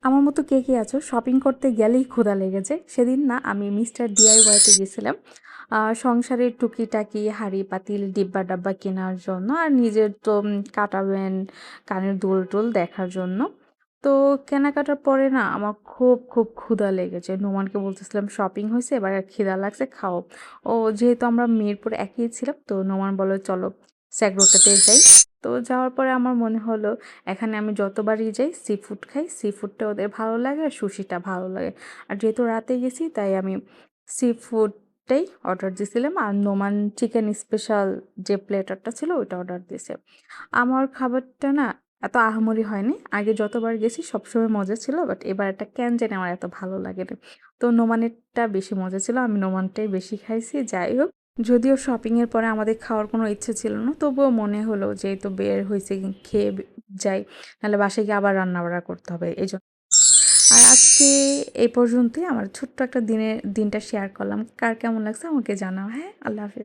আমার মতো কে আছো শপিং করতে গেলেই ক্ষুধা লেগে যায়। সেদিন না আমি মিস্টার ডিআইওয়াইতে গেছিলাম সংসারের টুকিটাকি হাঁড়ি পাতিল ডিব্বা ডাব্বা কেনার জন্য, আর নিজের তো কাটাবেন কানের দুল টুল দেখার জন্য। তো কেনাকাটার পরে না আমার খুব খুব ক্ষুধা লেগেছে। নোমানকে বলতেছিলাম শপিং হয়েছে, এবার খিদা লাগছে, খাও। ও যেহেতু আমরা মিরপুর একই ছিলাম, তো নোমান বলল চলো স্যাগ্রোটাতে যাই। তো যাওয়ার পরে আমার মনে হলো এখানে আমি যতবারই যাই সি ফুড খাই, সি ফুডটা ওদের ভালো লাগে আর সুশিটা ভালো লাগে। আর যেহেতু রাতে গেছি তাই আমি সি ফুডটাই অর্ডার দিয়েছিলাম, আর নোমান চিকেন স্পেশাল যে প্লেটারটা ছিল ওইটা অর্ডার দিয়েছে। আমার খাবারটা না এত আহামরি হয়নি, আগে যতবার গেছি সবসময় মজা ছিল, বাট এবার একটা কেন জানি আমার এত ভালো লাগে না। তো নোমানেরটা বেশি মজা ছিল, আমি নোমানটাই বেশি খাইছি। যাই হোক, যদিও শপিংয়ের পরে আমাদের খাওয়ার কোনো ইচ্ছে ছিল না, তবুও মনে হলো যেহেতু বের হয়েছে খেয়ে যাই, নাহলে বাসায় গিয়ে আবার রান্নাবাড়া করতে হবে এই জন্য। আর আজকে এই পর্যন্তই আমার ছোট্ট একটা দিনটা শেয়ার করলাম। কার কেমন লাগছে আমাকে জানাও। হ্যাঁ, আল্লাহ হাফেজ।